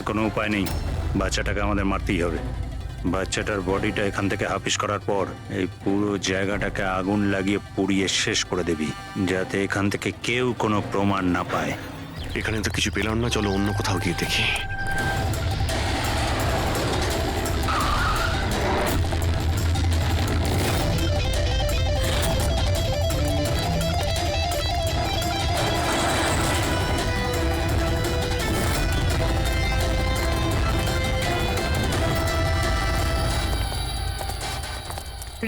কোনো উপায় নেই, বাচ্চাটাকে আমাদের মারতেই হবে। বাচ্চাটার বডিটা এখান থেকে হাফিস করার পর এই পুরো জায়গাটাকে আগুন লাগিয়ে পুড়িয়ে শেষ করে দিবি, যাতে এখান থেকে কেউ কোনো প্রমাণ না পায়। এখানে তো কিছু পেলাম না, চলো অন্য কোথাও গিয়ে দেখি।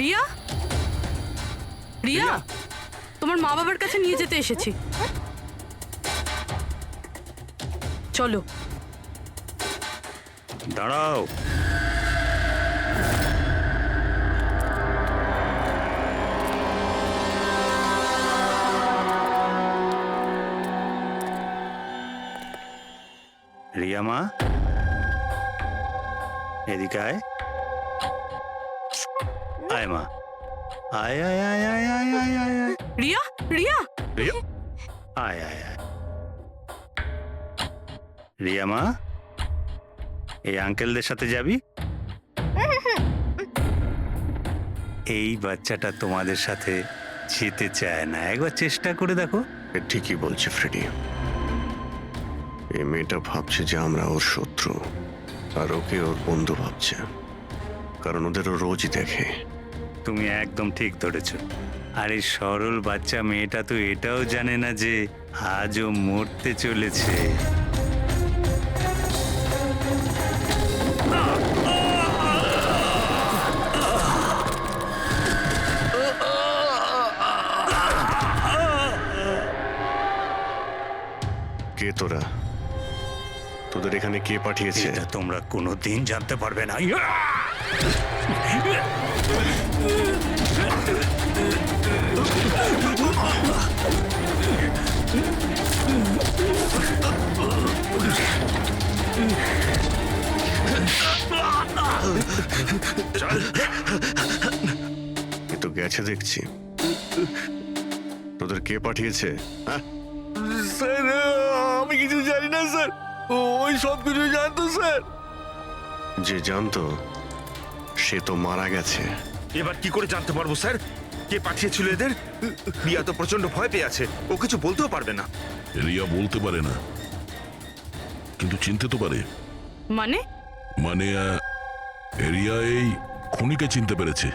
রিয়া, রিয়া, তোমার মা বাবার কাছে নিয়ে যেতে এসেছি, চলো। দাঁড়াও, রিয়া মা, এদিকে আয়। আয় মা, আয় আয় আয় আয় আয় আয় আয় আয়। রিয়া, রিয়া, রিয়া, আয় আয় আয়। রিয়া মা, এই আঙ্কেলদের সাথে যাবি? এই বাচ্চাটা তোমাদের সাথে যেতে চায় না, একবার চেষ্টা করে দেখো। এ ঠিকই বলছে ফ্রেডি। এই মেয়েটা ভাবছে যে আমরা ওর শত্রু, আর ওকে ওর বন্ধু ভাবছে, কারণ ওদেরও রোজই দেখে। তুমি একদম ঠিক ধরেছ। আর এই সরল বাচ্চা মেয়েটা তো এটাও জানে না যে আজও মরতে চলেছে। কে তোরা? তোদের এখানে কে পাঠিয়েছে? এটা তোমরা কোনোদিন জানতে পারবে না। এ তো গেছে দেখছি। তোদের কে পাঠিয়েছে? হ্যাঁ, স্যার, আমি কিছু জানি না স্যার, ওই সব কিছু জানতো স্যার। যে জানতো সে তো মারা গেছে। এবার কি করে জানতে পারবো স্যার কে পাঠিয়েছিল এদের? রিয়া তো প্রচন্ড ভয় পেয়ে আছে, ও কিছু বলতেও পারবে না। রিয়া বলতে পারে না, কিন্তু চিনতে তো পারে। মানে মানে রিয়া এই খুনিকে চিনতে পেরেছে।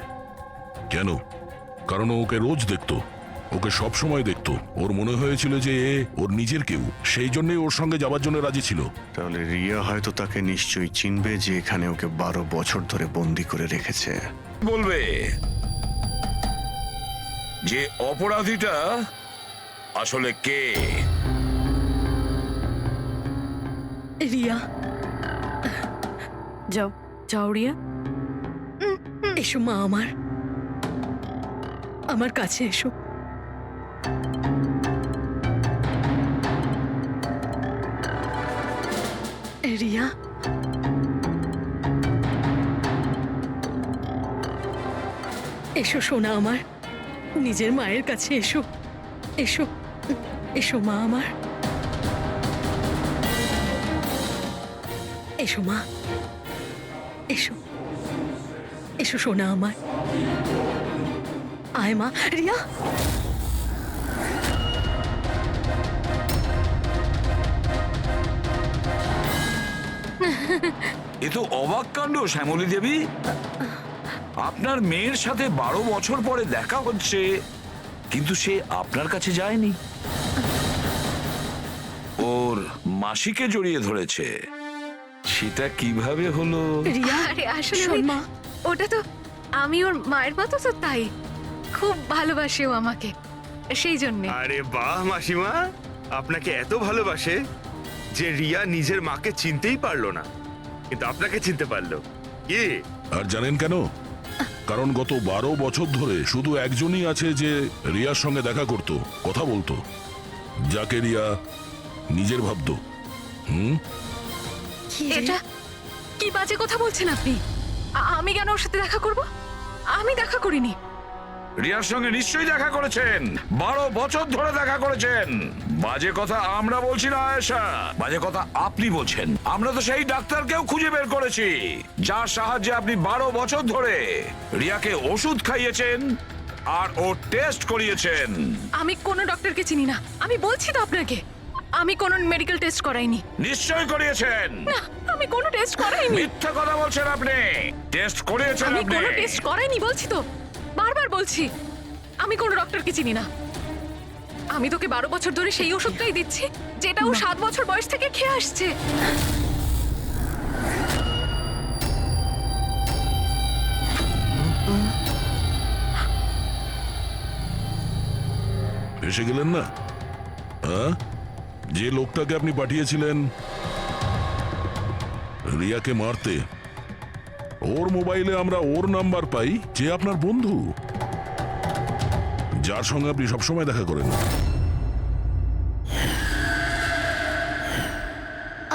কেন? কারণ ও ওকে রোজ দেখতো, ওকে সব সময় দেখতো। ওর মনে হয়েছিল যে এ ওর নিজের কেউ, সেই জন্যই ওর সঙ্গে যাবার জন্য রাজি ছিল। তাহলে রিয়া হয়তো তাকে নিশ্চয়ই চিনবে, যে এখানে ওকে 12 বছর ধরে বন্দি করে রেখেছে। বলবে যে অপরাধীটা আসলে কে? রিয়া, যাও যাও রিয়া। এসো মা, আমার কাছে এসো। রিয়া, এসো সোনা আমার, নিজের মায়ের কাছে এসো। এসো, এসো মা আমার, এসো মা, এসো, এসো সোনা আমার। আয় মা। রিয়া, এ তো অবাক কাণ্ড শ্যামলী দেবী। আপনার মেয়ের সাথে 12 বছর পরে দেখা হচ্ছে, কিন্তু সে আপনার কাছে যায়নি, ওর মাসিকে জড়িয়ে ধরেছে। সেটা কিভাবে হলো? রিয়া, আরে আসলে শোন মা, ওটা তো আমি ওর মায়ের মতো, তো তাই খুব ভালোবাসে ও আমাকে, সেই জন্যে। আরে বাহ মাসিমা, আপনাকে এত ভালোবাসে যে রিয়া নিজের মাকে চিনতেই পারলো না, কিন্তু আপনাকে চিনতে পারলো। কি? আর জানেন কেন? কারণ গত 12 বছর ধরে শুধু একজনই আছে যে রিয়ার সঙ্গে দেখা করত, কথা বলতো, যাকে রিয়া নিজের ভাবতো। এটা কি বাজে কথা বলছেন আপনি? আমি কেন ওর সাথে দেখা করব? আমি দেখা করিনি। রিয়ার সঙ্গে নিশ্চয়ই দেখা করেছেন, 12 বছর ধরে দেখা করেছেন। বাজে কথা আমরা বলছি না আয়েশা, বাজে কথা আপনি বলছেন। আমরা তো সেই ডাক্তারকেও খুঁজে বের করেছি যার সাহায্যে আপনি 12 বছর ধরে রিয়াকে ওষুধ খাইয়েছেন আর ও টেস্ট করিয়েছেন। আমি কোনো ডক্টরকে চিনি না, আমি বলছি তো আপনাকে, আমি কোনো মেডিকেল টেস্ট করাইনি। নিশ্চয়ই করিয়েছেন। না, আমি কোনো টেস্ট করাইনি। মিথ্যা কথা বলছেন আপনি। টেস্ট করিয়েছেন আমি আপনি। কোনো টেস্ট করাইনি বলছি তো, বারবার বলছি আমি কোনো ডক্টরকে চিনি না। আমি তোকে 12 বছর ধরে সেই ওষুধটাই দিচ্ছি যেটা ও 7 বছর বয়স থেকে খেয়ে আসছে। এসে গেলেন না? হ্যাঁ, যে লোকটাকে আপনি পাঠিয়েছিলেন রিয়াকে মারতে, ওর মোবাইলে আমরা ওর নাম্বার পাই, যে আপনার বন্ধু, যার সঙ্গে আপনি সবসময় দেখা করেন।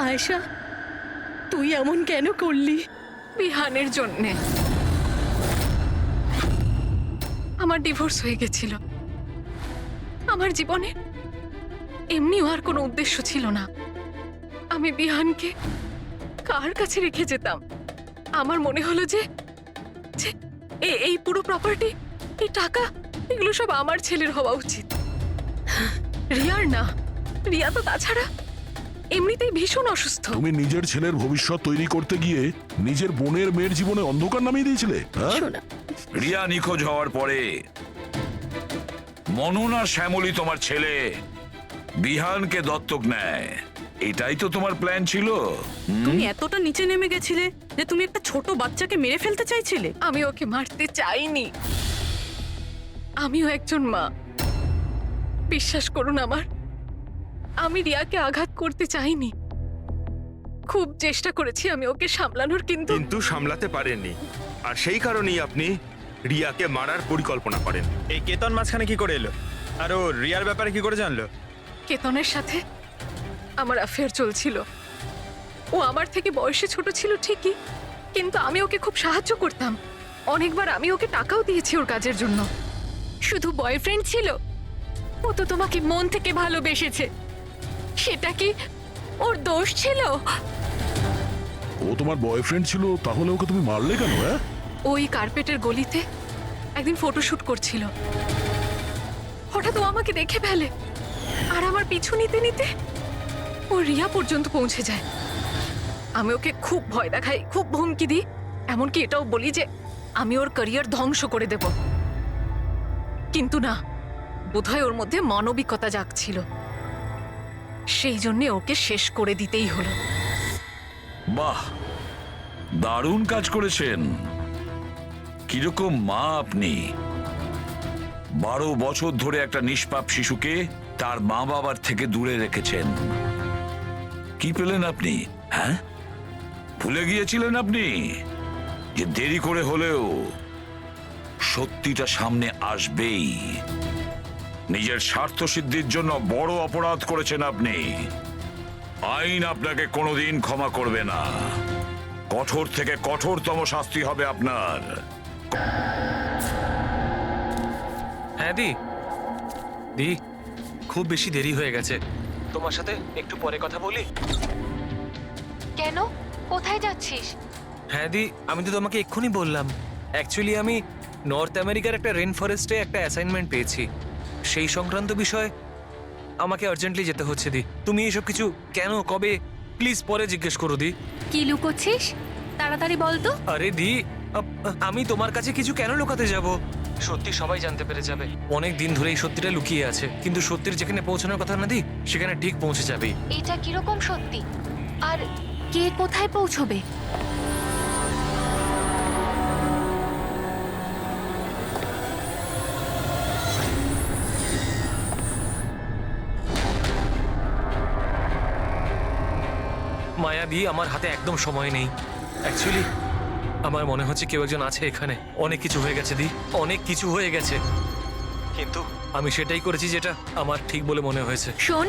আয়েশা, তুই এমন কেন করলি? বিহানের জন্যে। আমার ডিভোর্স হয়ে গেছিল। আমার জীবনে এমনিও আর কোনো উদ্দেশ্য ছিল না। আমি বিহানকে কার কাছে রেখে যেতাম? আমার মনে হলো যে যে এই পুরো প্রপার্টি, এই টাকা, এগুলো সব আমার ছেলের হওয়া উচিত, রিয়ার না। রিয়া তো তাছাড়া এমনিতেই ভীষণ অসুস্থ। তুমি নিজের ছেলের ভবিষ্যৎ তৈরি করতে গিয়ে নিজের বোনের মেয়ের জীবনে অন্ধকার নামিয়ে দিয়েছিলে। হ্যাঁ, শোনা, রিয়া নিখোঁজ হওয়ার পরে মনন আর শ্যামলী তোমার ছেলে বিহানকে দত্তক নেয়। এটাই তো তোমার প্ল্যান ছিল। তুমি এতটা নিচে নেমে গেছিলে যে তুমি একটা ছোট বাচ্চাকে মেরে ফেলতে চাইছিলে? আমি ওকে মারতে চাইনি। আমিও একজন মা, বিশ্বাস করুন আমার, আমি রিয়াকে আঘাত করতে চাইনি। খুব চেষ্টা করেছি আমি ওকে সামলানোর, কিন্তু কিন্তু সামলাতে পারেননি, আর সেই কারণেই আপনি রিয়াকে মারার পরিকল্পনা করেন। এই কেতন মাঝখানে কি করে এলো? আর ও রিয়ার ব্যাপারে কি করে জানলো? কেতনের সাথে আমার অ্যাফেয়ার চলছিল। ও আমার থেকে বয়সে ছোট ছিল ঠিকই, কিন্তু আমি ওকে খুব সাহায্য করতাম। অনেকবার আমি ওকে টাকাও দিয়েছি ওর কাজের জন্য। শুধু বয়ফ্রেন্ড ছিল? ও তো তোমাকে মন থেকে ভালোবেসেছে, সেটা কি ওর দোষ ছিল? ও তোমার বয়ফ্রেন্ড ছিল, তাহলে ওকে তুমি মারলে কেন? হ্যাঁ, ওই কার্পেটের গলিতে একদিন ফটোশুট করছিল। হঠাৎ ও আমাকে দেখে ফেলে, আর আমার পিছু নিতে নিতে ও রিয়া পর্যন্ত পৌঁছে যায়। আমি ওকে খুব ভয় দেখাই, খুব হুমকি দিই, এমনকি এটাও বলি যে আমি ওর ক্যারিয়ার ধ্বংস করে দেব। কিন্তু না, বোধহয় ওর মধ্যে মানবিকতা জাগছিল, সেই জন্য ওকে শেষ করে দিতেই হলো। বাহ, দারুণ কাজ করেছেন। কিরকম মা আপনি! 12 বছর ধরে একটা নিষ্পাপ শিশুকে তার মা বাবার থেকে দূরে রেখেছেন। কি পেলেন আপনি? হ্যাঁ, ভুলে গিয়েছিলেন আপনি যে দেরি করে হলেও সত্যিটা সামনে আসবেই। নিজের স্বার্থ সিদ্ধির জন্য বড় অপরাধ করেছেন আপনি। আইন আপনাকে কোনোদিন ক্ষমা করবে না। কঠোর থেকে কঠোরতম শাস্তি হবে আপনার। হ্যাঁ দি, খুব বেশি দেরি হয়ে গেছে। তোমার সাথে একটু পরে কথা বলি? কেন? কোথায় যাচ্ছিস? হ্যাঁ দি, আমি তো তোমাকে এক্ষুনি বললাম। অ্যাকচুয়ালি আমি নর্থ আমেরিকার একটা রেন ফরেস্টে একটা অ্যাসাইনমেন্ট পেয়েছি। সেই সংক্রান্ত বিষয় আমাকে আর্জেন্টলি যেতে হচ্ছে দি। তুমি এসব কিছু কেন, কবে, প্লিজ পরে জিজ্ঞেস করো দি। কি লুকোচ্ছিস? তাড়াতাড়ি বল তো। আরে দি, আমি তোমার কাছে কিছু কেন লুকাতে যাব? সত্যি সবাই জানতে পেরে যাবে। অনেক দিন ধরে এই সত্যিটা লুকিয়ে আছে, কিন্তু সত্যির যেখানে পৌঁছানোর কথা না দি, সেখানে ঠিক পৌঁছে যাবেই। এটা কিরকম সত্যি? আর কে কোথায় পৌঁছবে? মায়াদি, আমার হাতে একদম সময় নেই। অ্যাকচুয়ালি আমার মনে হচ্ছে কেউ একজন আছে এখানে। অনেক কিছু হয়ে গেছে দি, অনেক কিছু হয়ে গেছে, কিন্তু আমি সেটাই করেছি যেটা আমার ঠিক বলে মনে হয়েছে। শোন,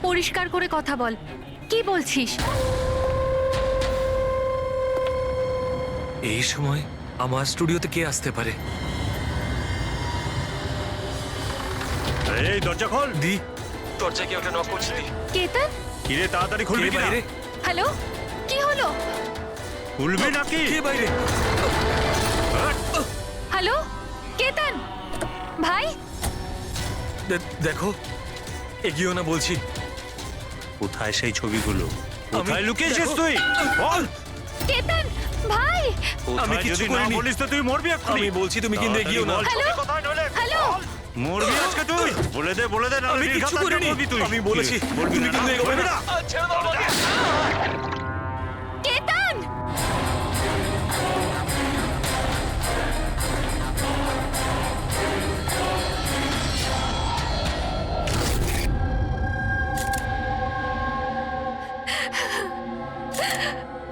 পরিষ্কার করে কথা বল, কি বলছিস? এই সময় আমার স্টুডিওতে কে আসতে পারে? এই দরজা খোল। দি দরজায় কেউ একটা নক করছে দি। কেতন, কিরে তাড়াতাড়ি খুলবি কে কি না? বাইরে? হ্যালো, কি হলো? খুলবি নাকি? কে বাইরে? হ্যালো, কেতন, ভাই, দেখো, এগিয়েও না বলছি। কোথায় সেই ছবিগুলো? কোথায় আমি- লুকিয়েছিস দেখো। তুই? বল। কেতন, ভাই, আমি কোথায় কিচ্ছু যদি না করিনি। বলিস তো তুই মরবি এক্ষুনি। আমি বলছি, তুমি কিন্তু এগিয়েও না। তাড়াতাড়ি বল, হ্যালো? ছবি কোথায় নইলে? হ্যালো, মরবি আজকে তুই। বলে দে না আমি কিচ্ছু করিনি। আমি বলেছি, বলবি তুমি না, কিন্তু এগোবে বলবি না। না। ছেড়ে দাও আমাকে। কেতন,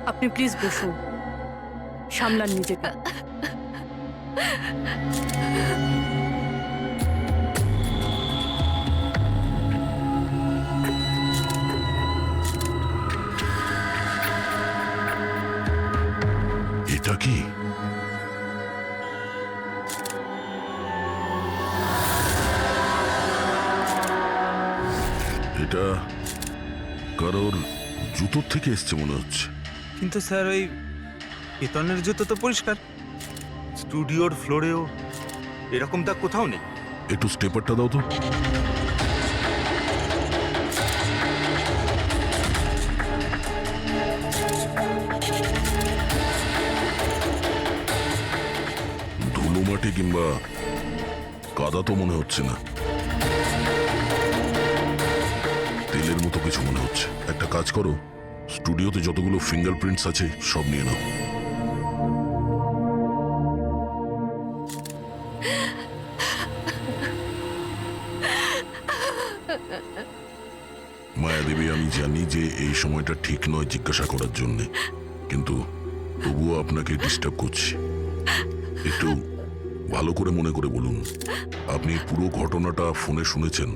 আপনি প্লিজ বসুন, সামলান নিজেকে। এটা কি? এটা কারোর জুতোর থেকে এসছে মনে হচ্ছে। কিন্তু স্যার ওই কেতনের জুতো তো পরিষ্কার, স্টুডিওর ফ্লোরেও এরকম দাগ কোথাও নেই। একটু স্টেপারটা দাও তো। ধুলো মাটি কিংবা কাদা তো মনে হচ্ছে না, তেলের মতো কিছু মনে হচ্ছে। একটা কাজ করো, স্টুডিওতে যতগুলো ফিঙ্গারপ্রিন্টস আছে সব নিয়ে নাও। মায়াদেবী, আমি জানি যে এই সময়টা ঠিক নয় জিজ্ঞাসা করার জন্য, কিন্তু তবুও আপনাকে ডিস্টার্ব করছি। একটু ভালো করে মনে করে বলুন, আপনি পুরো ঘটনাটা ফোনে শুনেছেন?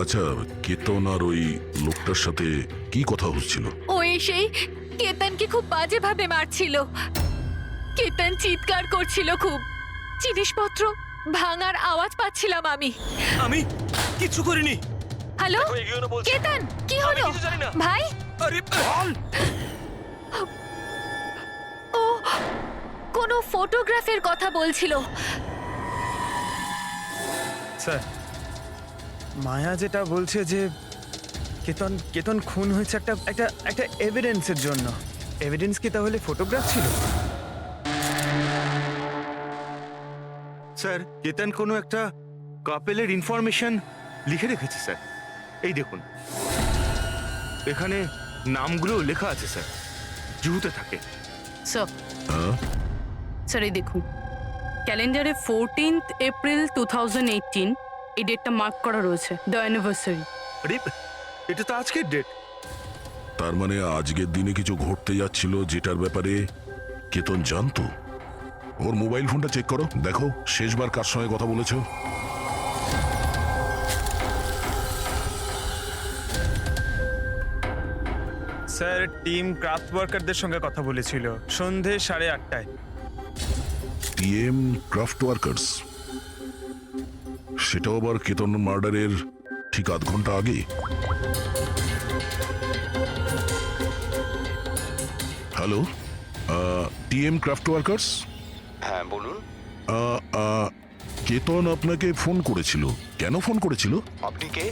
আচ্ছা, কেতন আর ওই লোকটার সাথে কি কথা হচ্ছিল? ও এসেই কেতনকে খুব বাজেভাবে মারছিল। কেতন চিৎকার করছিল খুব। জিনিসপত্র ভাঙার আওয়াজ পাচ্ছিলাম আমি। আমি কিচ্ছু করিনি। হ্যালো, দেখো, এগিয়েও না বলছি। কেতন, কি আমি হলো? কিছু জানি না। ভাই, আরে বল। ও কোনো ফটোগ্রাফের কথা বলছিল। স্যার, মায়া যেটা বলছে যে কেতন কেতন খুন হয়েছে একটা একটা একটা এভিডেন্সের জন্য। এভিডেন্স কি তাহলে ফটোগ্রাফ ছিল? স্যার, কেতন কোনো একটা কাপেলের ইনফরমেশন লিখে রেখেছে স্যার। এই দেখুন, এখানে নামগুলো লেখা আছে স্যার, জুহুতে থাকে। স্যার, হ্যাঁ, স্যার এই দেখুন, ক্যালেন্ডারে 14th এপ্রিল 2018 এই ডেটটা মার্ক করা রয়েছে, দ্য অ্যানিভার্সারি। আরে এটা তো আজকের ডেট। তার মানে আজকের দিনে কিছু ঘটতে যাচ্ছিল যেটার ব্যাপারে কেতন জানতো। ওর মোবাইল ফোনটা চেক করো, দেখো শেষবার কার সঙ্গে কথা বলেছো। স্যার, টিম ক্রাফট ওয়ার্কারদের সঙ্গে কথা বলেছিল সন্ধে 8:30টায়। টিএম ক্রাফট ওয়ার্কার্স, সেটাও আবার কেতন মার্ডারের ঠিক আধ ঘন্টা আগে। Hello, TM craft workers. হ্যাঁ বলুন। কেতন আপনাকে ফোন করেছিল। কেন ফোন করেছিল? আপনি কে?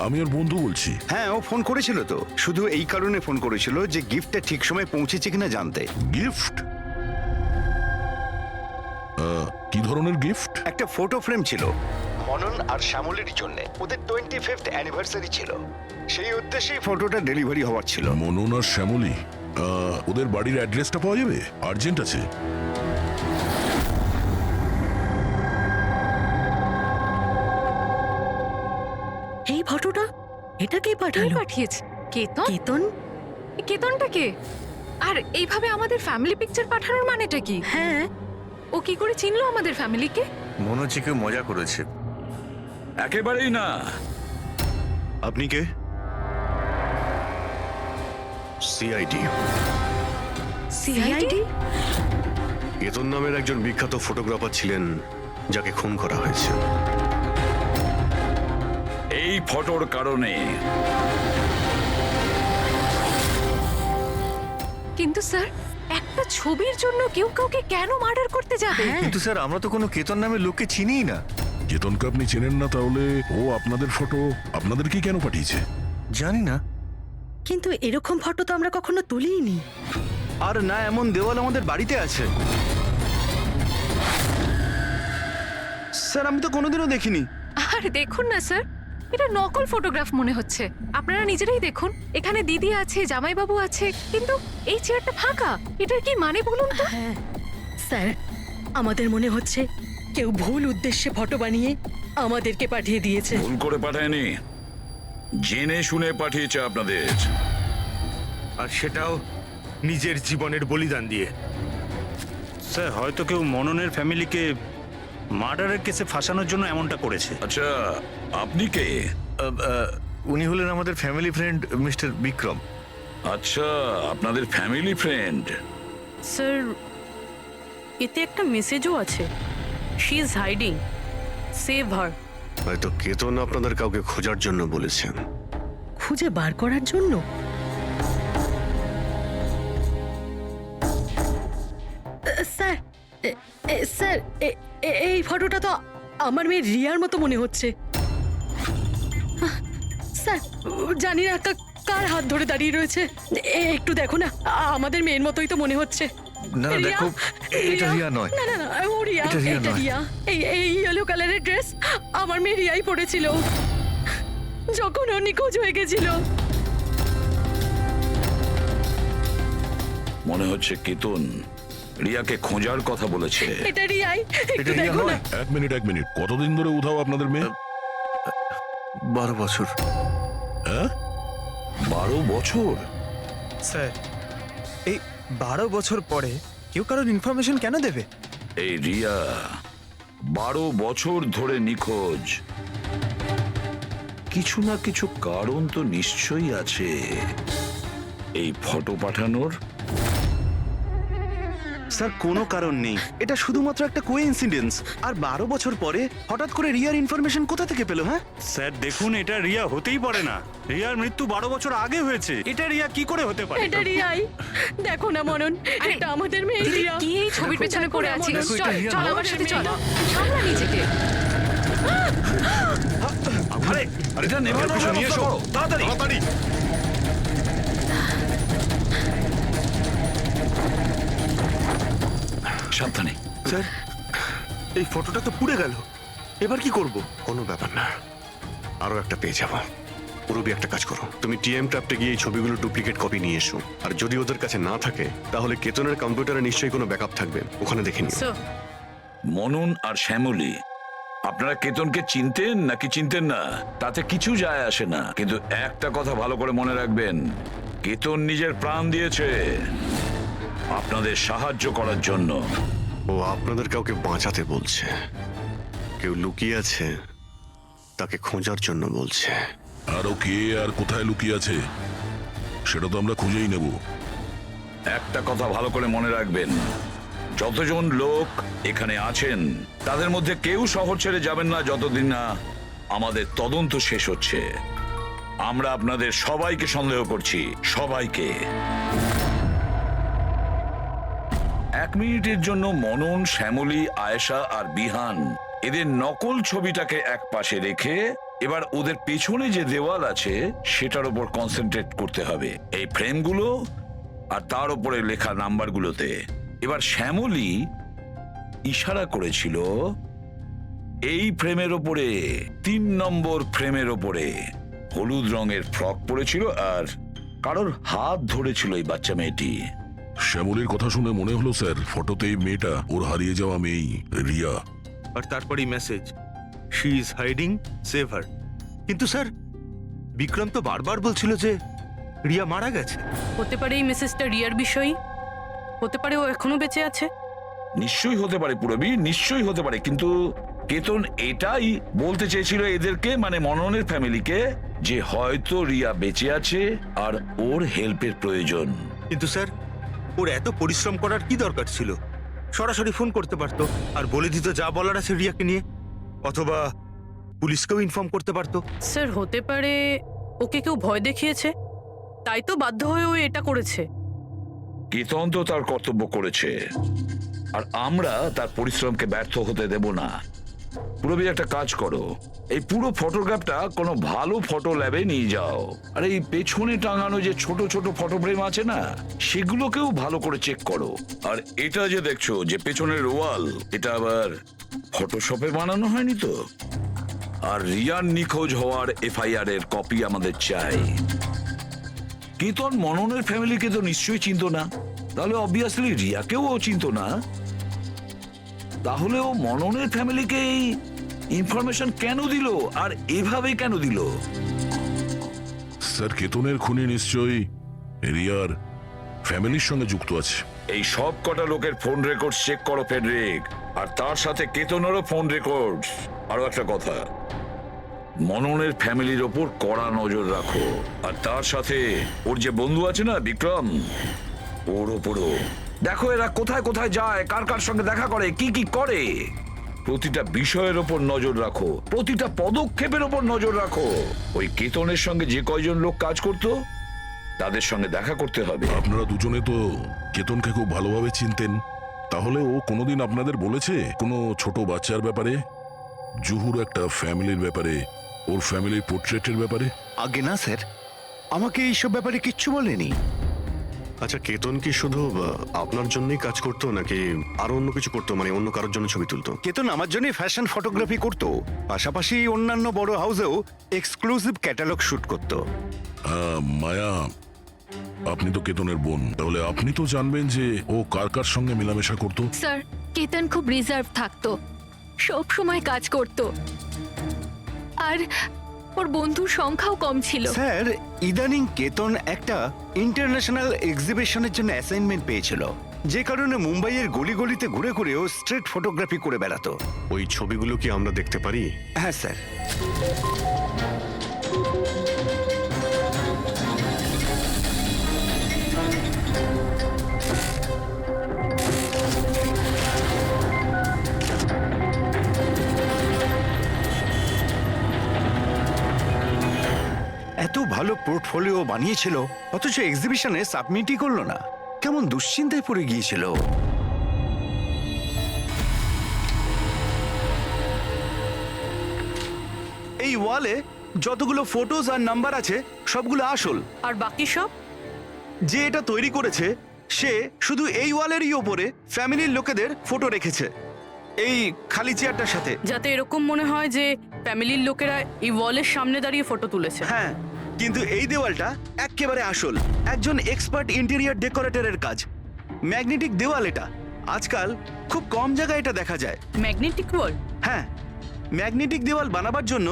আমি ওর বন্ধু বলছি। হ্যাঁ, ও ফোন করেছিল তো, শুধু এই কারণে ফোন করেছিল যে গিফটটা ঠিক সময় পৌঁছেছে কিনা জানতে। গিফট? কি ধরনের গিফট? একটা ফটো ফ্রেম ছিল মনন আর শ্যামলের জন্য, ওদের 25th অ্যানিভার্সারি ছিল, সেই উদ্দেশ্যেই ফটোটা ডেলিভারি হওয়ার ছিল। মনন আর শ্যামলী, ওদের বাড়ির অ্যাড্রেসটা পাওয়া যাবে? আর্জেন্ট আছে। এই ফটোটা, এটা কে কে পাঠালো? পাঠিয়েছে? কেতন? কেতন? কেতনটা কে? আর এইভাবে আমাদের ফ্যামিলি পিকচার পাঠানোর মানেটা কি? হ্যাঁ, ও কি করে চিনলো আমাদের ফ্যামিলিকে? মনে হচ্ছে কেউ মজা করেছে। একেবারেই না। আপনি কে? সিআইডি। সিআইডি? কেতন নামের একজন বিখ্যাত ফটোগ্রাফার ছিলেন যাকে খুন করা হয়েছে। এই ফটোর কারণে। কিন্তু স্যার, একটা ছবির জন্য কেউ কাউকে কেন মার্ডার করতে যাবে? কিন্তু স্যার আমরা তো কোনো কেতন নামে লোককে চিনিই না। কেতনকে আপনি চেনেন না, তাহলে ও আপনাদের ফটো আপনাদেরকে কেন পাঠিয়েছে? জানি না। কিন্তু এরকম ফটো তো আমরা কখনো তুলিনি। আর না এমন দেওয়াল আমাদের বাড়িতে আছে। স্যার আমি তো কোনোদিনও দেখিনি। আর দেখুন না স্যার, এটা নকল ফটোগ্রাফ মনে হচ্ছে। আপনারা নিজেরাই দেখুন, এখানে দিদি আছে, জামাইবাবু আছে, কিন্তু এই চেয়ারটা ফাঁকা। এটার কি মানে বলুন তো? হ্যাঁ স্যার, আমাদের মনে হচ্ছে কেউ ভুল উদ্দেশ্যে ফটো বানিয়ে আমাদেরকে পাঠিয়ে দিয়েছে। ভুল করে পাঠায়নি, জেনে শুনে পাঠিয়েছে আপনাদের। আর সেটাও নিজের জীবনের বলিদান দিয়ে। স্যার হয়তো কেউ মননের ফ্যামিলিকে মার্ডারের কেসে ফাঁসানোর জন্য এমনটা করেছে। আচ্ছা, আপনি কে? উনি হলেন আমাদের ফ্যামিলি ফ্রেন্ড মিস্টার বিক্রম। আচ্ছা, আপনাদের ফ্যামিলি ফ্রেন্ড। স্যার, এতে একটা মেসেজও আছে। শি ইজ হাইডিং, সেভ হার। হয়তো কেতন আপনাদের কাউকে খোঁজার জন্য বলেছেন। খুঁজে বার করার জন্য? স্যার, স্যার এই ফটোটা তো আমার মেয়ে রিয়ার মতো মনে হচ্ছে। স্যার জানি না কার হাত ধরে দাঁড়িয়ে রয়েছে। একটু দেখো না, আমাদের মেয়ের মতোই তো মনে হচ্ছে। না রিয়া, দেখো, এটা রিয়া নয়। না না না, ও রিয়া, এটা রিয়া এটা নয়। রিয়া। এই ইয়েলো কালারের ড্রেস আমার মেয়ে রিয়াই পরেছিল যখন ও নিখোঁজ হয়ে গেছিল। মনে হচ্ছে কেতন রিয়াকে খোঁজার কথা বলেছে। এটা রিয়াই, একটু এটা রিয়া দেখো না। নয়। এক মিনিট, কতদিন ধরে উধাও আপনাদের মেয়ে? 12 বছর। হ্যাঁ, 12 বছর? স্যার এই 12 বছর পরে কেউ কারোর ইনফরমেশন কেন দেবে? এই রিয়া 12 বছর ধরে নিখোঁজ। কিছু না কিছু কারণ তো নিশ্চয়ই আছে এই ফটো পাঠানোর। স্যার কোনো কারণ নেই, এটা শুধুমাত্র একটা কোইন্সিডেন্স। আর 12 বছর পরে হঠাৎ করে রিয়ার ইনফরমেশন কোথা থেকে পেলো? হ্যাঁ স্যার দেখুন, এটা রিয়া হতেই পারে না। রিয়ার মৃত্যু 12 বছর আগে হয়েছে। এটা রিয়া কি করে হতে পারে? এটা রিয়াই, দেখো না মনন, আরে, এটা আমাদের মেয়ে তুই রিয়া। কি এই ছবির পেছনে পড়ে আছিস? দেখো, এটা চল রিয়া চল নয়। আমার সাথে চল, সামলা নিজেকে। আরে এটা নেভানোর ব্যবস্থা করো, তাড়াতাড়ি। সাবধানে। স্যার এই ফটোটা তো পুড়ে গেল, এবার কি করব? কোনো ব্যাপার না, আরো একটা পেয়ে যাবো। পুরবি একটা কাজ করো, তুমি টিএম ক্রাফটে গিয়ে এই ছবিগুলো ডুপ্লিকেট কপি নিয়ে এসো। আর যদি ওদের কাছে না থাকে তাহলে কেতনের কম্পিউটারে নিশ্চয়ই কোনো ব্যাকআপ থাকবে, ওখানে দেখে নিও। স্যার, মনন আর শ্যামলী, আপনারা কেতনকে চিনতেন নাকি চিনতেন না তাতে কিছু যায় আসে না, কিন্তু একটা কথা ভালো করে মনে রাখবেন, কেতন নিজের প্রাণ দিয়েছে আপনাদের সাহায্য করার জন্য। ও আপনাদের কাউকে বাঁচাতে বলছে, কেউ লুকিয়ে আছে তাকে খোঁজার জন্য বলছে। আরো কে আর কোথায় লুকিয়ে আছে সেটা তো আমরা খুঁজেই নেব। একটা কথা ভালো করে মনে রাখবেন, যতজন লোক এখানে আছেন তাদের মধ্যে কেউ শহর ছেড়ে যাবেন না যতদিন না আমাদের তদন্ত শেষ হচ্ছে। আমরা আপনাদের সবাইকে সন্দেহ করছি, সবাইকে। 1 মিনিটের জন্য মনন, শ্যামলী, আয়েশা আর বিহান এদের নকল ছবিটাকে এক পাশে রেখে এবার ওদের পেছনে যে দেওয়াল আছে সেটার উপর কনসেন্ট্রেট করতে হবে, এই ফ্রেমগুলো আর তার উপরে লেখা নাম্বারগুলোতে। এবার শ্যামলী ইশারা করেছিল এই ফ্রেমের ওপরে, 3 নম্বর ফ্রেমের ওপরে। হলুদ রঙের ফ্রক পরেছিল আর কারোর হাত ধরেছিল এই বাচ্চা মেয়েটি। শ্যামলীর কথা শুনে মনে হলো স্যার, ফটোতে এই মেয়েটা ওর হারিয়ে যাওয়া মেয়ে রিয়া। আর তারপরেই message, she is hiding, save হার। কিন্তু স্যার বিক্রম তো বারবার বলছিল যে রিয়া মারা গেছে। হতে পারে এই মেসেজটা রিয়ার বিষয়ই, হতে পারে ও এখনো বেঁচে আছে। নিশ্চয়ই হতে পারে পুরবি, নিশ্চয়ই হতে পারে, কিন্তু কেতন এটাই বলতে চেয়েছিল এদেরকে, মানে মননের ফ্যামিলিকে, যে হয়তো রিয়া বেঁচে আছে আর ওর হেল্পের প্রয়োজন। কিন্তু স্যার ওর এত পরিশ্রম করার কি দরকার ছিল? সরাসরি ফোন করতে পারতো আর বলে দিত যা বলার আছে রিয়াকে নিয়ে। অথবা পুলিশকেও ইনফর্ম করতে পারতো। স্যার হতে পারে ওকে কেউ ভয় দেখিয়েছে, তাই তো বাধ্য হয়ে ও এটা করেছে। কেতন তো তার কর্তব্য করেছে, আর আমরা তার পরিশ্রমকে ব্যর্থ হতে দেব না। পুরবি একটা কাজ করো, এই পুরো ফটোগ্রাফটা কোনো ভালো ফটো ল্যাবে নিয়ে যাও, আর এই পেছনে টাঙানো যে ছোট ছোট ফটো ফ্রেম আছে না, সেগুলোকেও ভালো করে চেক করো। আর এটা যে দেখছো যে পেছনের ওয়াল, এটা আবার ফটোশপে বানানো হয়নি তো? আর রিয়ার নিখোঁজ হওয়ার এফআইআর এর কপি আমাদের চাই। কেতন মননের ফ্যামিলিকে তো নিশ্চয়ই চিনতো না, তাহলে অবভিয়াসলি রিয়াকেও ও চিনতো না। তাহলে ও মননের ফ্যামিলিকে এই ইনফরমেশন কেন দিল, আর এভাবে কেন দিল? স্যার কেতনের খুনি নিশ্চয়ই রিয়ার ফ্যামিলির সঙ্গে যুক্ত আছে। এই সব কটা লোকের ফোন রেকর্ড চেক করো ফেডরিক, আর তার সাথে কেতনেরও ফোন রেকর্ড। আরো একটা কথা, মননের ফ্যামিলির ওপর কড়া নজর রাখো, আর তার সাথে ওর যে বন্ধু আছে না বিক্রম, ওর ওপরও দেখো। এরা কোথায় কোথায় যায়, কার কার সঙ্গে দেখা করে, কি কি করে, প্রতিটা বিষয়ের ওপর নজর রাখো, প্রতিটা পদক্ষেপের ওপর নজর রাখো। ওই কেতনের সঙ্গে যে কয়জন লোক কাজ করত, তাদের সঙ্গে দেখা করতে হবে। আপনারা দুজনে তো কেতনকে খুব ভালোভাবে চিনতেন, তাহলে ও কোনোদিন আপনাদের বলেছে কোনো ছোট বাচ্চার ব্যাপারে, জুহুর একটা ফ্যামিলির ব্যাপারে, ওর ফ্যামিলির পোর্ট্রেটের ব্যাপারে? আগে না স্যার, আমাকে এইসব ব্যাপারে কিচ্ছু বলেনি। আচ্ছা, কেতন কি শুধু আপনার জন্যই কাজ করতো নাকি আরো অন্য কিছু করতো, মানে অন্য কারোর জন্য ছবি তুলতো? কেতন আমার জন্য ফ্যাশন ফটোগ্রাফি করতো, পাশাপাশি অন্যান্য বড় হাউসেও এক্সক্লুসিভ ক্যাটালগ শুট করতো। মায়া, আপনি তো কেতনের বোন, তাহলে আপনি তো জানবেন যে ও কার কার সঙ্গে মেলামেশা করতো। স্যার, কেতন খুব রিজার্ভ থাকতো, সব সময় কাজ করতো, আর ওর বন্ধুর সংখ্যাও কম ছিল। স্যার, ইদানিং কেতন একটা ইন্টারন্যাশনাল এক্সিবিশনের জন্য অ্যাসাইনমেন্ট পেয়েছিল, যে কারণে মুম্বাইয়ের গলি গলিতে ঘুরে ঘুরে ও স্ট্রিট ফটোগ্রাফি করে বেড়াতো। ওই ছবিগুলো কি আমরা দেখতে পারি? হ্যাঁ স্যার। এত ভালো পোর্টফোলিও বানিয়েছিল, অথচ এক্সিবিশনে সাবমিটই করলো না। কেমন দুশ্চিন্তায় পড়ে গিয়েছিল। এই ওয়ালে যতগুলো ফটোজ আর নাম্বার আছে সবগুলো আসল। আর বাকি সব? যে এটা তৈরি করেছে সে শুধু এই ওয়ালেরই ওপরে ফ্যামিলির লোকেদের ফটো রেখেছে, এই খালি চেয়ারটার সাথে। যাতে এরকম মনে হয় যে ফ্যামিলির লোকেরা এই ওয়ালের সামনে দাঁড়িয়ে ফটো তুলেছে। হ্যাঁ, কিন্তু এই দেওয়ালটা একেবারে আসল, একজন এক্সপার্ট ইন্টেরিয়র ডেকোরেটরের কাজ। ম্যাগনেটিক দেওয়াল এটা, আজকাল খুব কম জায়গায় এটা দেখা যায়। ম্যাগনেটিক ওয়াল? হ্যাঁ, ম্যাগনেটিক দেওয়াল বানাবার জন্য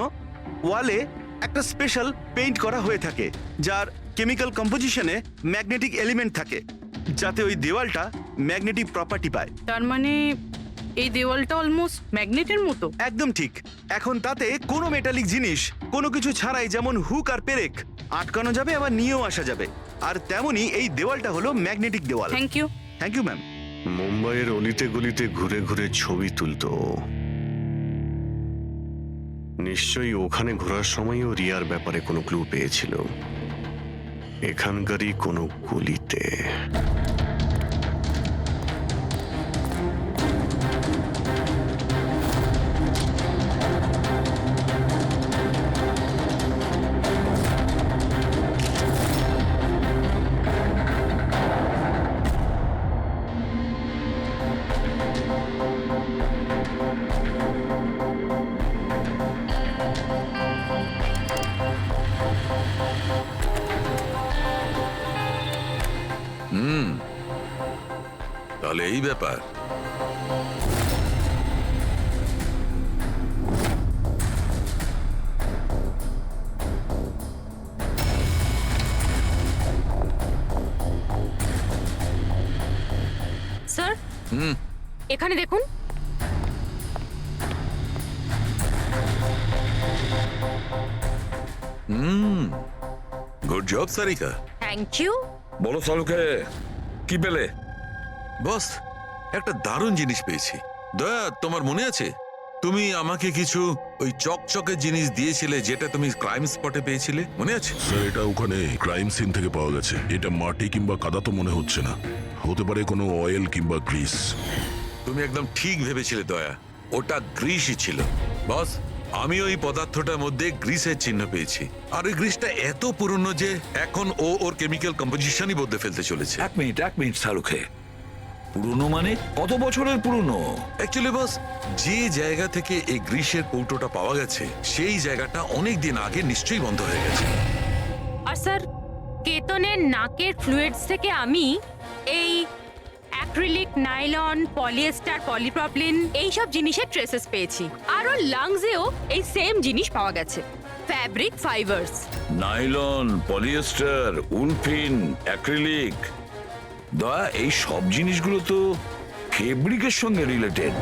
ওয়ালে একটা স্পেশাল পেইন্ট করা হয়ে থাকে, যার কেমিক্যাল কম্পোজিশনে ম্যাগনেটিক এলিমেন্ট থাকে, যাতে ওই দেওয়ালটা ম্যাগনেটিক প্রপার্টি পায়। তার মানে এই দেওয়ালটা অলমোস্ট ম্যাগনেটের মতো? একদম ঠিক। এখন তাতে কোনো মেটালিক জিনিস কোনো কিছু ছাড়াই, যেমন হুক আর পেরেক, আটকানো যাবে, আবার নিয়েও আসা যাবে। আর তেমনি এই দেওয়ালটা হলো ম্যাগনেটিক দেওয়াল। Thank you. Thank you ma'am. মুম্বাইয়ের অলিতে গলিতে ঘুরে ঘুরে ছবি তুলতো, নিশ্চয়ই ওখানে ঘোরার সময়ও রিয়ার ব্যাপারে কোনো ক্লু পেয়েছিল, এখানকারই কোনো গলিতে। তাহলে এই ব্যাপার। স্যার, এখানে দেখুন। Good job Sarika. Thank you. বলো সালুকে, কি পেলে? বস, একটা দারুণ জিনিস পেয়েছি। দয়া, তোমার মনে আছে তুমি আমাকে কিছু ওই চকচকে জিনিস দিয়েছিলে যেটা তুমি ক্রাইম স্পটে পেয়েছিলে, মনে আছে? স্যার এটা ওখানে ক্রাইম সিন থেকে পাওয়া গেছে। এটা মাটি কিংবা কাদা তো মনে হচ্ছে না, হতে পারে কোনো অয়েল কিংবা গ্রিস। তুমি একদম ঠিক ভেবেছিলে দয়া, ওটা গ্রিসই ছিল। বস, আমি ওই পদার্থটার মধ্যে গ্রিসের চিহ্ন পেয়েছি, আর ওই গ্রিসটা এত পুরনো যে এখন ও ওর কেমিক্যাল কম্পোজিশনই বদলে ফেলতে চলেছে। এক মিনিট শাহরুখে, পুরনো মানে কত বছরের পুরনো? অ্যাকচুয়ালি বস, যে জায়গা থেকে এই গ্রিসের কৌটোটা পাওয়া গেছে সেই জায়গাটা অনেক দিন আগে নিশ্চয়ই বন্ধ হয়ে গেছে। আর স্যার, কেতনের নাকের ফ্লুইডস থেকে আমি এই অ্যাক্রিলিক, নাইলন, পলিয়েস্টার, পলিপ্রপলিন এইসব জিনিসের ট্রেসেস পেয়েছি। আর ওর লাংসেও এই সেম জিনিস পাওয়া গেছে, fabric fibres. Nylon, polyester, olefin, acrylic, দয়া এই সব জিনিসগুলো তো ফেব্রিকের সঙ্গে রিলেটেড।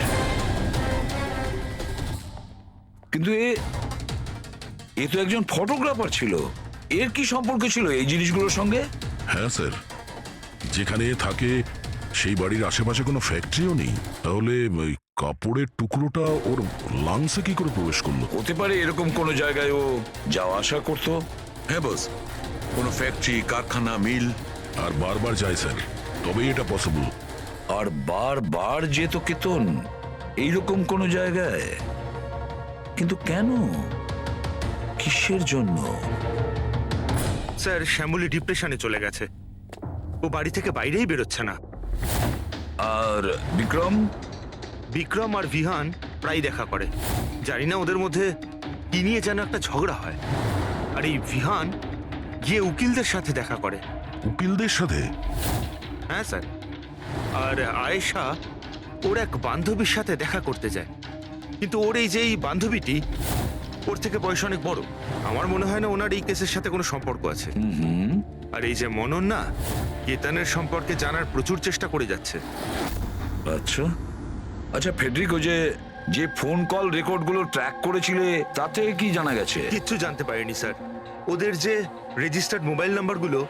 কিন্তু এ তো একজন ফটোগ্রাফার ছিল, এর কি সম্পর্ক ছিল এই জিনিসগুলোর সঙ্গে? হ্যাঁ স্যার, যেখানে এ থাকে সেই বাড়ির আশেপাশে কোনো ফ্যাক্টরিও নেই, তাহলে ওই কাপড়ের টুকরোটা ওর লাংসে কি করে প্রবেশ করলো? হতে পারে এরকম কোনো জায়গায় ও যাওয়া আসা করতো। হ্যাঁ বস, কোনো ফ্যাক্টরি, কারখানা, মিল। আর বারবার যায় স্যার, তবেই এটা পসিবল। আর বারবার যেত কেতন এইরকম কোনো জায়গায়, কিন্তু কেন, কিসের জন্য? স্যার, শ্যামলী ডিপ্রেশনে চলে গেছে, ও বাড়ি থেকে বাইরেই বেরোচ্ছে না। আর বিক্রম? বিক্রম আর বিহান প্রায় দেখা করে, জানি না ওদের মধ্যে কি নিয়ে যেন একটা ঝগড়া হয়। আর এই বিহান গিয়ে উকিলদের সাথে দেখা করে। উকিলদের সাথে? হ্যাঁ স্যার। আর আয়েশা ওর এক বান্ধবীর সাথে দেখা করতে যায়, কিন্তু ওর এই যে এই বান্ধবীটি ওর থেকে বয়স অনেক বড়। আমার মনে হয় না ওনার এই কেসের সাথে কোনো সম্পর্ক আছে। আর এই যে মনন না, কেতনের সম্পর্কে জানার প্রচুর চেষ্টা করে যাচ্ছে। আচ্ছা আচ্ছা, ফেডরিকো যে ফোন কল রেকর্ডগুলো ট্র্যাক করেছিলে তাতে কি জানা গেছে? কিচ্ছু জানতে পারিনি স্যার। ওদের যে রেজিস্টার্ড মোবাইল নাম্বারগুলো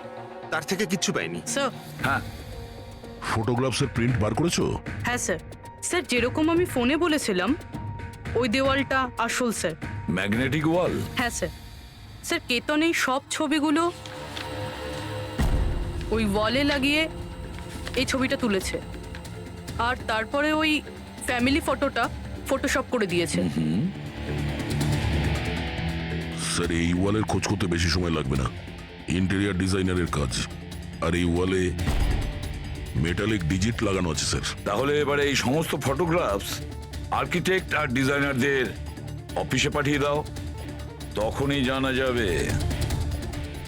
তার থেকে কিচ্ছু পাইনি। স্যার। হ্যাঁ, ফটোগ্রাফসের প্রিন্ট বার করেছো? হ্যাঁ স্যার। স্যার, যেরকম আমি ফোনে বলেছিলাম ওই দেওয়ালটা আসল স্যার। ম্যাগনেটিক ওয়াল? হ্যাঁ স্যার। স্যার, কেতন এই সব ছবিগুলো ওই ওয়ালে লাগিয়ে এই ছবিটা তুলেছে, আর তারপরে ওই ফ্যামিলি ফটোটা ফটোশপ করে দিয়েছে। স্যার, এই ওয়ালের খোঁজ করতে বেশি সময় লাগবে না, ইন্টেরিয়ার ডিজাইনারের কাজ। আর এই ওয়ালে মেটালিক ডিজিট লাগানো আছে স্যার। তাহলে এবারে এই সমস্ত ফটোগ্রাফস আর্কিটেক্ট আর ডিজাইনারদের অফিসে পাঠিয়ে দাও, তখনই জানা যাবে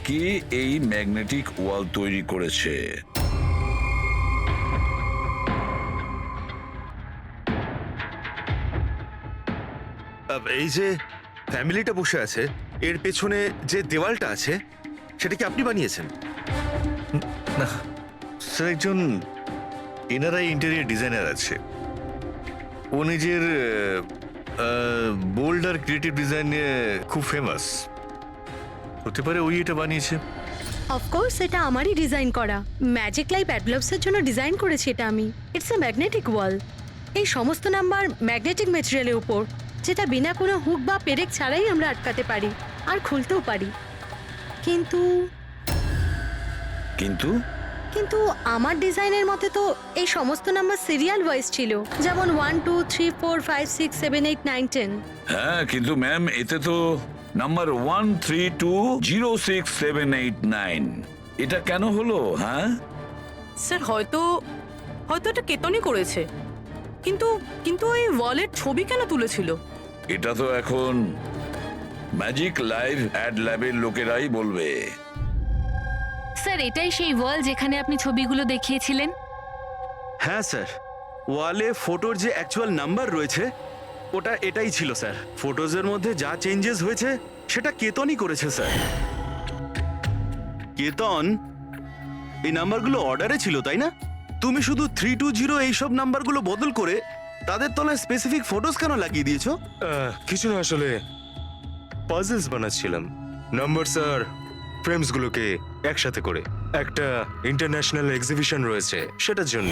কে এই ম্যাগনেটিক ওয়াল তৈরি করেছে। এই যে ফ্যামিলিটা বসে আছে, এর পেছনে যে দেওয়ালটা আছে সেটা কি আপনি বানিয়েছেন? না স্যার, একজন এনারাই ইন্টেরিয়ার ডিজাইনার আছে, ও নিজের বোল্ড আর ক্রিয়েটিভ ডিজাইন নিয়ে খুব ফেমাস। হতে পারে ওই এটা বানিয়েছে। অফকোর্স এটা আমারই ডিজাইন করা। ম্যাজিক লাইফ অ্যাডগ্লোভসের জন্য ডিজাইন করেছি এটা আমি। ইটস এ ম্যাগনেটিক ওয়াল। এই সমস্ত নাম্বার ম্যাগনেটিক ম্যাটেরিয়ালের উপর, যেটা বিনা কোনো হুক বা পেরেক ছাড়াই আমরা আটকাতে পারি আর খুলতেও পারি। কিন্তু কিন্তু কিন্তু আমার ডিজাইনের মতে তো এই সমস্ত নাম্বার সিরিয়াল ওয়াইজ ছিল, যেমন 1 2 3 4 5 6 7 8 9 10। হ্যাঁ, কিন্তু ম্যাম এতে তো নাম্বার 1320678 এটা কেন হলো? হ্যাঁ স্যার, হয়তো এটা কেতনই করেছে, কিন্তু কিন্তু এই ওয়ালের ছবি কেন তুলেছিল? এটা তো এখন ম্যাজিক লাইভ অ্যাড ল্যাবের লোকেরাই বলবে। স্যার, এটাই সেই ওয়াল যেখানে আপনি ছবিগুলো দেখিয়েছিলেন? হ্যাঁ স্যার, ওয়ালে ফটোর যে অ্যাকচুয়াল নাম্বার রয়েছে ওটা এটাই ছিল স্যার। ফটোজের মধ্যে যা চেঞ্জেস হয়েছে সেটা কেতনই করেছে স্যার। কেতন এই নাম্বারগুলো অর্ডারে ছিল, তাই না? তুমি শুধু 320 এইসব নাম্বারগুলো বদল করে তাদের তলায় স্পেসিফিক ফটোজ কেন লাগিয়ে দিয়েছো? কিছু না, আসলে পাজলস বানাচ্ছিলাম, নাম্বারস আর ফ্রেমসগুলোকে একসাথে করে। একটা ইন্টারন্যাশনাল এক্সিবিশন রয়েছে সেটার জন্য।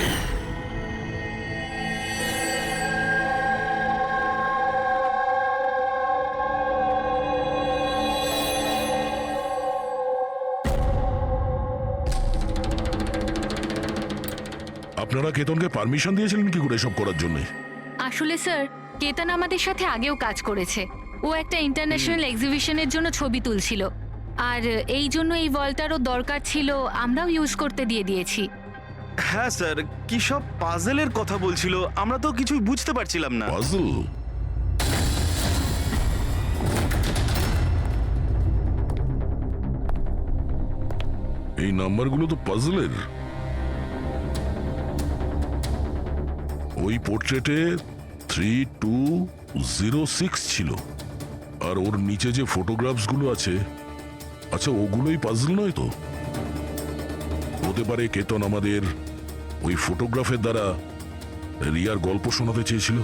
আপনারা কেতনকে পারমিশন দিয়েছিলেন কি করে এসব করার জন্য? আসলে স্যার কেতন আমাদের সাথে আগেও কাজ করেছে। ও একটা ইন্টারন্যাশনাল এক্সিবিশনের জন্য ছবি তুলছিল, আর এই জন্য এই ওয়ালটারও দরকার ছিল, আমরাও ইউজ করতে দিয়ে দিয়েছি। হ্যাঁ স্যার, কি সব পাজেলের কথা বলছিল, আমরা তো কিছুই বুঝতে পারছিলাম না। পাজল? এই নাম্বারগুলো তো পাজলের। ওই পোর্ট্রেটে 3206 ছিল, আর ওর নিচে যে ফটোগ্রাফসগুলো আছে, আচ্ছা ওগুলোই পাজল নয় তো? হতে পারে কেতন আমাদের ওই ফটোগ্রাফের দ্বারা রিয়ার গল্প শোনাতে চেয়েছিল।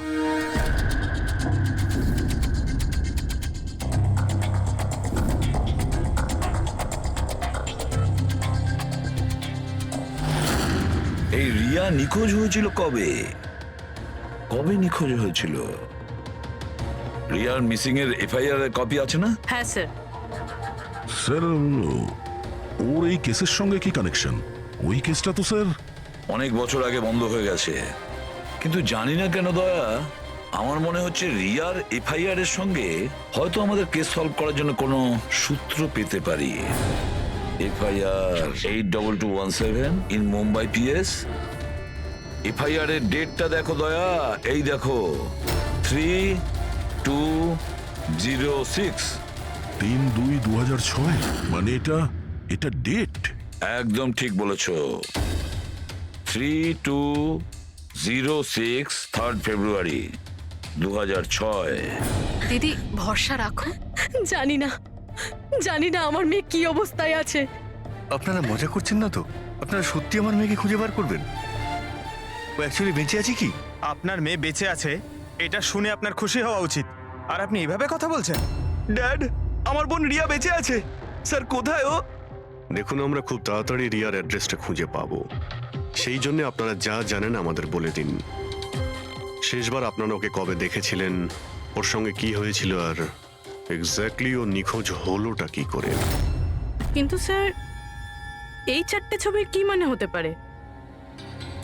এই রিয়া নিখোঁজ হয়েছিল কবে? কবে নিখোঁজ হয়েছিল? রিয়ার মিসিং এর এফআইআর এর কপি আছে না? হ্যাঁ স্যার। স্যার, ওর এই কেসের সঙ্গে কি কানেকশন? ওই কেসটা তো স্যার অনেক বছর আগে বন্ধ হয়ে গেছে, কিন্তু জানি না কেন দয়া, আমার মনে হচ্ছে রিয়ার এফআইআর এর সঙ্গে হয়তো আমাদের কেস সলভ করার জন্য কোনো সূত্র পেতে পারি। FIR 82217 in Mumbai PS. FIR এর ডেটটা দেখো দয়া, এই দেখো 3206। 3/2/2006, মানে এটা ডেট। একদম ঠিক বলেছো, 3206 3rd ফেব্রুয়ারি 2006। দিদি ভরসা রাখো। জানি না আমার মেয়ে কি অবস্থায় আছে। আপনারা মজা করছেন না তো? আপনারা সত্যি আমার মেয়েকে খুঁজে বার করবেন? ও অ্যাকচুয়ালি বেঁচে আছে কি? আপনার মেয়ে বেঁচে আছে এটা শুনে আপনার খুশি হওয়া উচিত, আর আপনি এইভাবে কথা বলছেন। ড্যাড, আমার বোন রিয়া বেঁচে আছে। স্যার, কোথায় ও? দেখুন, আমরা খুব তাড়াতাড়ি রিয়ার অ্যাড্রেসটা খুঁজে পাবো। সেই জন্য আপনারা যা জানেন আমাদের বলে দিন। শেষবার আপনারা ওকে কবে দেখেছিলেন, ওর সঙ্গে কি হয়েছিল, আর এক্স্যাক্টলি ও নিখোঁজ হলোটা কি করে? কিন্তু স্যার, এই 4টে ছবির কি মানে হতে পারে?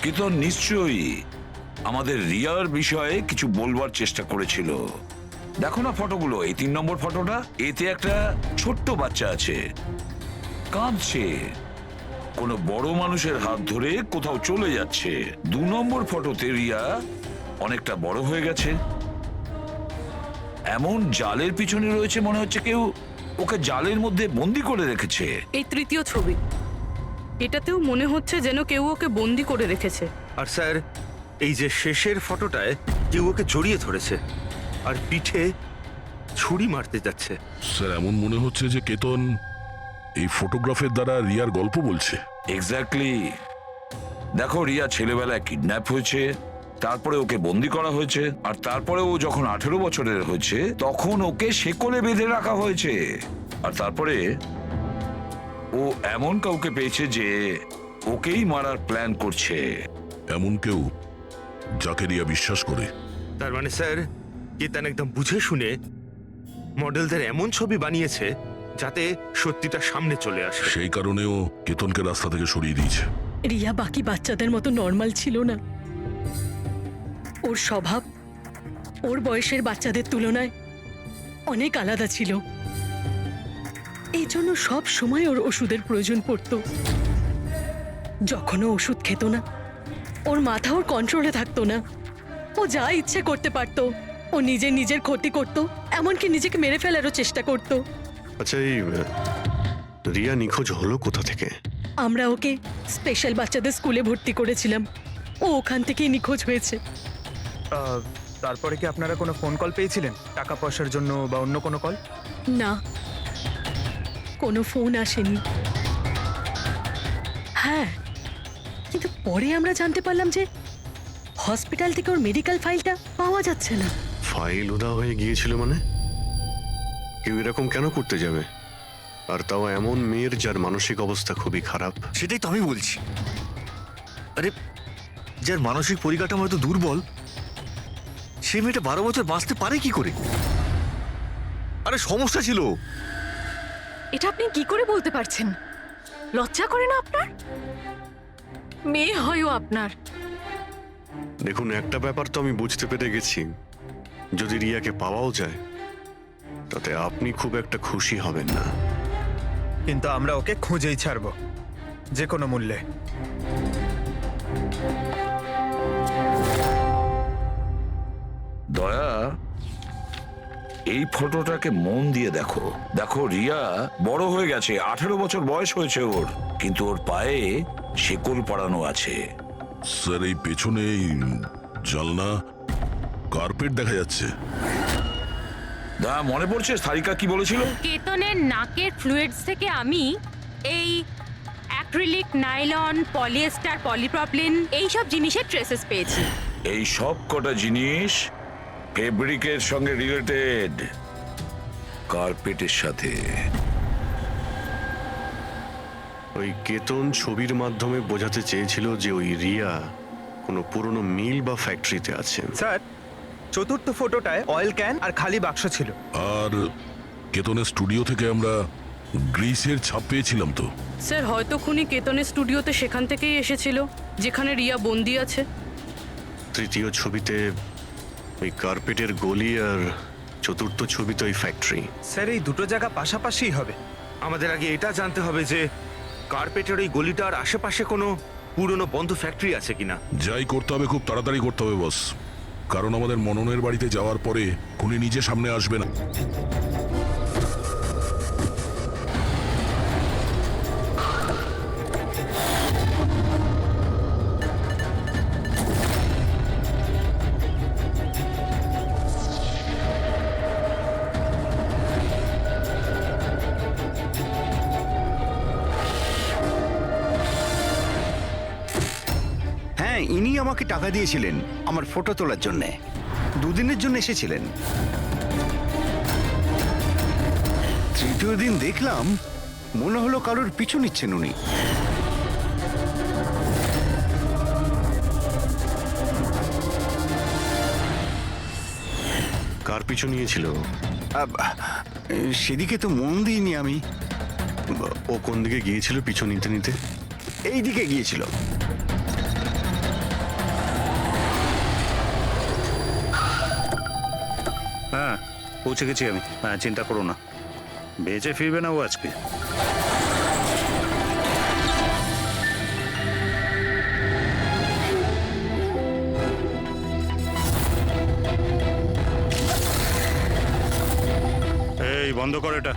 কিন্তু নিশ্চয়ই আমাদের রিয়ার বিষয়ে কিছু বলবার চেষ্টা করেছিল। দেখো না ফটোগুলো, এই 3 নম্বর ফটোটা, এতে একটা ছোট্ট বাচ্চা আছে, কাঁদছে, কোনো বড় মানুষের হাত ধরে কোথাও চলে যাচ্ছে। 2 নম্বর ফটোতে রিয়া অনেকটা বড় হয়ে গেছে, এমন জালের পিছনে রয়েছে, মনে হচ্ছে কেউ ওকে জালের মধ্যে বন্দি করে রেখেছে। এই 3য় ছবি, এটাতেও মনে হচ্ছে যেন কেউ ওকে বন্দি করে রেখেছে। আর স্যার, এই যে শেষের ফটোটায় কেউ ওকে জড়িয়ে ধরেছে আর পিঠে ছুরি মারতে যাচ্ছে। স্যার, এমন মনে হচ্ছে যে কেতন এই ফটোগ্রাফের দ্বারা রিয়ার গল্প বলছে। এক্স্যাক্টলি। দেখো, রিয়া ছেলেবেলায় কিডন্যাপ হয়েছে, তারপরে ওকে বন্দি করা হয়েছে, আর তারপরে ও যখন 18 বছরের হয়েছে তখন ওকে শেকলে বেঁধে রাখা হয়েছে, আর তারপরে ও এমন কাউকে পেয়েছে যে ওকেই মারার প্ল্যান করছে। এমন কেউ যাকে রিয়া বিশ্বাস করে। তার মানে স্যার, কেতন একদম বুঝে শুনে মডেলদের এমন ছবি বানিয়েছে যাতে সত্যিটা সামনে চলে আসে। সেই কারণেও কেতনকে রাস্তা থেকে সরিয়ে দিয়েছে। রিয়া বাকি বাচ্চাদের মতো নর্মাল ছিল না। ওর স্বভাব ওর বয়সের বাচ্চাদের তুলনায় অনেক আলাদা ছিল। এই জন্য সব সময় ওর ওষুধের প্রয়োজন পড়তো। যখন ও ওষুধ খেত না, ওর মাথা ওর কন্ট্রোলে থাকতো না। ও যা ইচ্ছে করতে পারতো। ও নিজের ক্ষতি করতো, এমনকি নিজেকে মেরে ফেলারও চেষ্টা করতো। আচ্ছা, এই রিয়া নিখোঁজ হলো কোথা থেকে? আমরা ওকে স্পেশাল বাচ্চাদের স্কুলে ভর্তি করেছিলাম। ও ওখান থেকেই নিখোঁজ হয়েছে। তারপরে কি আপনারা কোনো ফোন কল পেয়েছিলেন টাকা পয়সার জন্য বা অন্য কোনো কল? না, কোনো ফোন আসেনি। হ্যাঁ, কিন্তু পরে আমরা জানতে পারলাম যে হসপিটাল থেকে ওর মেডিকেল ফাইলটা পাওয়া যাচ্ছে না। ফাইল উদা হয়ে গিয়েছিল মানে? কেউ এরকম কেন করতে যাবে? আর তাও এমন মেয়ের যার মানসিক অবস্থা খুবই খারাপ। সেটাই তো আমি বলছি। আরে, যার মানসিক পরিকাঠামো এত দুর্বল, সে মেয়েটা 12 বছর বাঁচতে পারে কি করে? আরে সমস্যা ছিল। এটা আপনি কি করে বলতে পারছেন? লজ্জা করে না আপনার? মেয়ে হয়ও আপনার, দেখুন, একটা ব্যাপার তো আমি বুঝতে পেরে গেছি, যদি রিয়াকে পাওয়াও যায় তাতে আপনি খুব একটা খুশি হবেন না। কিন্তু আমরা ওকে খুঁজেই ছাড়বো, যে কোনো মূল্যে। দয়া, এই ফটোটাকে মন দিয়ে দেখো। দেখো, রিয়া বড় হয়ে গেছে, 18 বছর বয়স হয়েছে ওর, কিন্তু ওর পায়ে শেকল পরানো আছে। স্যার, এই পেছনে এই জানলা কার্পেট দেখা যাচ্ছে। দা, মনে পড়ছে সারিকা কি বলেছিল? কেতনের নাকের ফ্লুইডস থেকে আমি এই অ্যাক্রিলিক, নাইলন, পলিয়েস্টার, পলিপ্রপলিন এইসব জিনিসের ট্রেসেস পেয়েছি। এই সব কটা জিনিস ফেব্রিকের সঙ্গে রিলেটেড, কার্পেটের সাথে। ওই কেতন ছবির মাধ্যমে বোঝাতে চেয়েছিল যে ওই রিয়া কোনো পুরনো মিল বা ফ্যাক্টরিতে আছে। স্যার, চতুর্থ ফটোটায় অয়েল ক্যান আর খালি বাক্স ছিল। আর কেতনের স্টুডিও থেকে আমরা গ্রিসের ছাপ পেয়েছিলাম তো। স্যার, হয়তো খুনি কেতনের স্টুডিওতে সেখান থেকেই এসেছিল যেখানে রিয়া বন্দি আছে। তৃতীয় ছবিতে ওই কার্পেটের গলি, আর চতুর্থ ছবিতে ওই ফ্যাক্টরি। স্যার, এই দুটো জায়গা পাশাপাশিই হবে। আমাদের আগে এটা জানতে হবে যে কার্পেটের ওই গলিটার আশেপাশে কোনো পুরনো বন্ধ ফ্যাক্টরি আছে কিনা। যাই করতে হবে খুব তাড়াতাড়ি করতে হবে বস, কারণ আমাদের মননের বাড়িতে যাওয়ার পরে খুনি নিজে সামনে আসবে না। হ্যাঁ, ইনি আমাকে টাকা দিয়েছিলেন আমার ফটো তোলার জন্য। দুদিনের জন্য এসেছিলেন। তৃতীয় দিন দেখলাম মনে হলো কারোর পিছু নিচ্ছেন উনি। কার পিছু নিয়েছিল? সেদিকে তো মন দিইনি আমি। ও কোন দিকে গিয়েছিল পিছু নিতে নিতে? এই দিকে গিয়েছিল। হ্যাঁ, পৌঁছে গেছি আমি। হ্যাঁ, চিন্তা করো না, বেঁচে ফিরবে না ও আজকে। এই বন্ধ কর এটা।